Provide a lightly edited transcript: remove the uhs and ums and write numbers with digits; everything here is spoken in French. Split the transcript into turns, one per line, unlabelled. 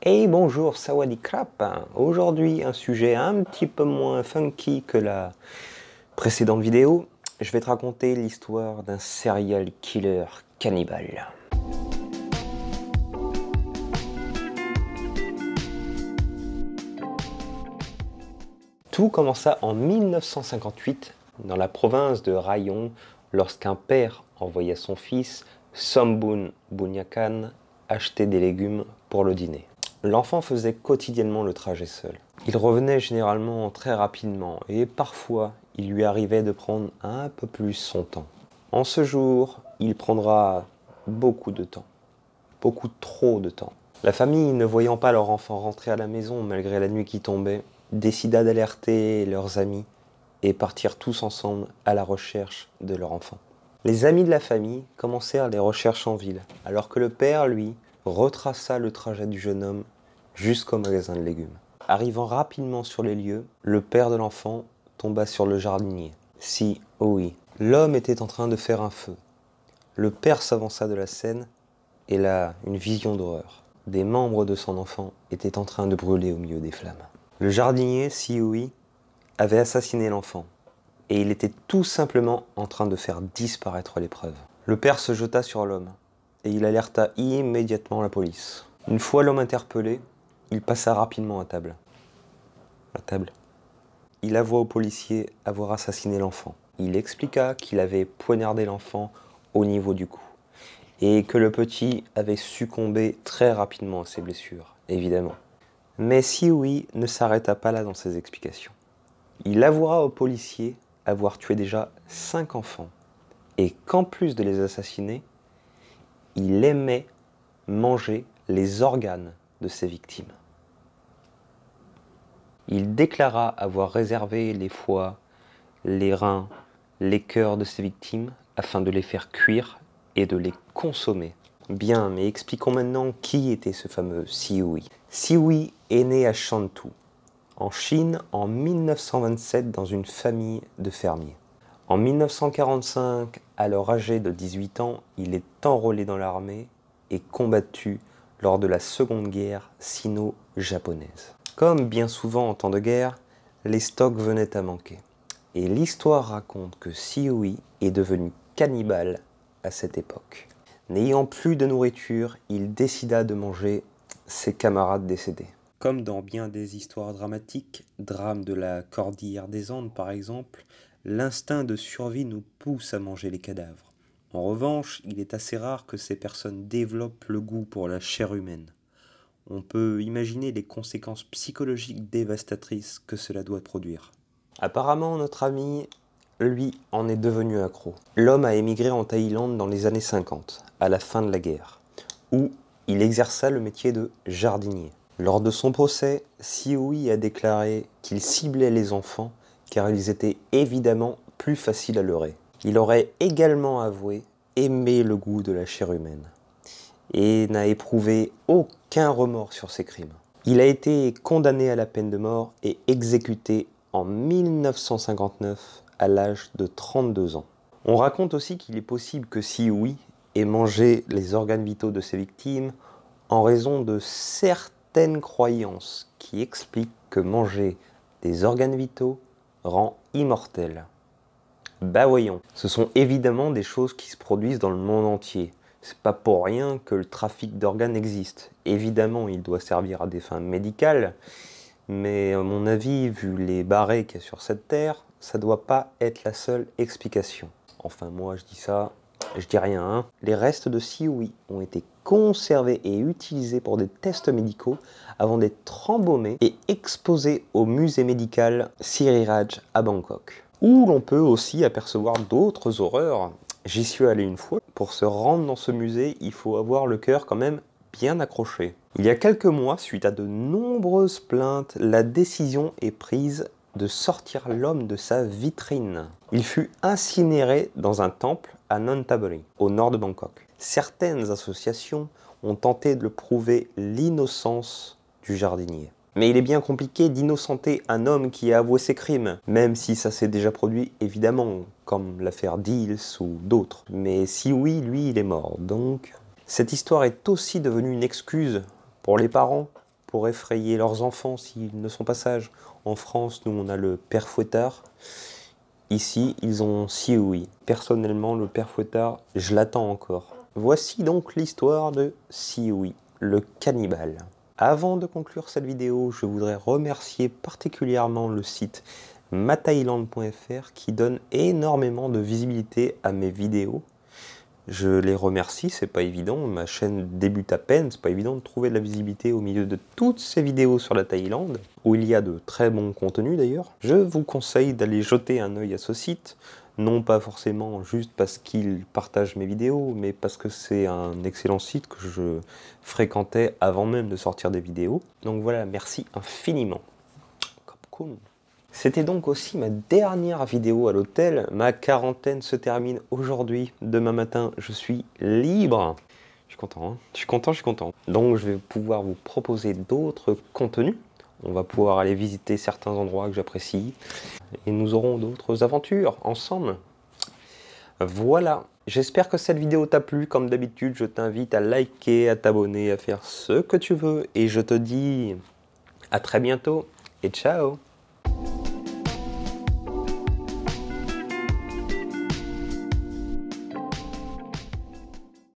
Hey bonjour, Sawadee Krap. Aujourd'hui, un sujet un petit peu moins funky que la précédente vidéo. Je vais te raconter l'histoire d'un serial killer cannibale. Tout commença en 1958 dans la province de Rayong lorsqu'un père envoya son fils, Sombun Bunyakan, acheter des légumes pour le dîner. L'enfant faisait quotidiennement le trajet seul. Il revenait généralement très rapidement et parfois il lui arrivait de prendre un peu plus son temps. En ce jour, il prendra beaucoup de temps, beaucoup trop de temps. La famille, ne voyant pas leur enfant rentrer à la maison malgré la nuit qui tombait, décida d'alerter leurs amis et partir tous ensemble à la recherche de leur enfant. Les amis de la famille commencèrent les recherches en ville, alors que le père, lui, retraça le trajet du jeune homme jusqu'au magasin de légumes. Arrivant rapidement sur les lieux, le père de l'enfant tomba sur le jardinier. Si, oh oui, l'homme était en train de faire un feu. Le père s'avança de la scène et là, une vision d'horreur. Des membres de son enfant étaient en train de brûler au milieu des flammes. Le jardinier, Sioui, avait assassiné l'enfant et il était tout simplement en train de faire disparaître les preuves. Le père se jeta sur l'homme et il alerta immédiatement la police. Une fois l'homme interpellé, il passa rapidement à table. Il avoua au policier avoir assassiné l'enfant. Il expliqua qu'il avait poignardé l'enfant au niveau du cou et que le petit avait succombé très rapidement à ses blessures, évidemment. Mais Sioui ne s'arrêta pas là dans ses explications. Il avouera au policier avoir tué déjà 5 enfants et qu'en plus de les assassiner, il aimait manger les organes de ses victimes. Il déclara avoir réservé les foies, les reins, les cœurs de ses victimes afin de les faire cuire et de les consommer. Bien, mais expliquons maintenant qui était ce fameux Sioui. Sioui est né à Shantou, en Chine, en 1927 dans une famille de fermiers. En 1945, alors âgé de 18 ans, il est enrôlé dans l'armée et combattu lors de la Seconde Guerre sino-japonaise. Comme bien souvent en temps de guerre, les stocks venaient à manquer. Et l'histoire raconte que Sioui est devenu cannibale à cette époque. N'ayant plus de nourriture, il décida de manger ses camarades décédés. Comme dans bien des histoires dramatiques, drame de la Cordillère des Andes par exemple, l'instinct de survie nous pousse à manger les cadavres. En revanche, il est assez rare que ces personnes développent le goût pour la chair humaine. On peut imaginer les conséquences psychologiques dévastatrices que cela doit produire. Apparemment, notre ami, lui, en est devenu accro. L'homme a émigré en Thaïlande dans les années 50, à la fin de la guerre, où il exerça le métier de jardinier. Lors de son procès, Sioui a déclaré qu'il ciblait les enfants car ils étaient évidemment plus faciles à leurrer. Il aurait également avoué aimer le goût de la chair humaine et n'a éprouvé aucun remords sur ses crimes. Il a été condamné à la peine de mort et exécuté en 1959 à l'âge de 32 ans. On raconte aussi qu'il est possible que Sioui ait mangé les organes vitaux de ses victimes en raison de certaines croyances qui expliquent que manger des organes vitaux rend immortel. Bah voyons, ce sont évidemment des choses qui se produisent dans le monde entier. C'est pas pour rien que le trafic d'organes existe. Évidemment, il doit servir à des fins médicales, mais à mon avis, vu les barrés qu'il y a sur cette terre, ça doit pas être la seule explication. Enfin, moi je dis ça, je dis rien, hein. Les restes de Sioui ont été conservés et utilisés pour des tests médicaux avant d'être embaumés et exposés au musée médical Siriraj à Bangkok, où l'on peut aussi apercevoir d'autres horreurs. J'y suis allé une fois. Pour se rendre dans ce musée, il faut avoir le cœur quand même bien accroché. Il y a quelques mois, suite à de nombreuses plaintes, la décision est prise de sortir l'homme de sa vitrine. Il fut incinéré dans un temple à Nonthaburi, au nord de Bangkok. Certaines associations ont tenté de prouver l'innocence du jardinier. Mais il est bien compliqué d'innocenter un homme qui a avoué ses crimes, même si ça s'est déjà produit évidemment, comme l'affaire Deals ou d'autres. Mais si oui, lui, il est mort, donc... Cette histoire est aussi devenue une excuse pour les parents pour effrayer leurs enfants s'ils ne sont pas sages. En France, nous, on a le père fouettard. Ici, ils ont Sioui. Personnellement, le père fouettard, je l'attends encore. Voici donc l'histoire de Sioui, le cannibale. Avant de conclure cette vidéo, je voudrais remercier particulièrement le site mathaïlande.fr qui donne énormément de visibilité à mes vidéos. Je les remercie, c'est pas évident, ma chaîne débute à peine, c'est pas évident de trouver de la visibilité au milieu de toutes ces vidéos sur la Thaïlande, où il y a de très bons contenus d'ailleurs. Je vous conseille d'aller jeter un œil à ce site, non pas forcément juste parce qu'il partage mes vidéos, mais parce que c'est un excellent site que je fréquentais avant même de sortir des vidéos. Donc voilà, merci infiniment. Cool. C'était donc aussi ma dernière vidéo à l'hôtel. Ma quarantaine se termine aujourd'hui. Demain matin, je suis libre. Je suis content, hein. Je suis content. Donc je vais pouvoir vous proposer d'autres contenus. On va pouvoir aller visiter certains endroits que j'apprécie. Et nous aurons d'autres aventures ensemble. Voilà. J'espère que cette vidéo t'a plu. Comme d'habitude, je t'invite à liker, à t'abonner, à faire ce que tu veux. Et je te dis à très bientôt et ciao!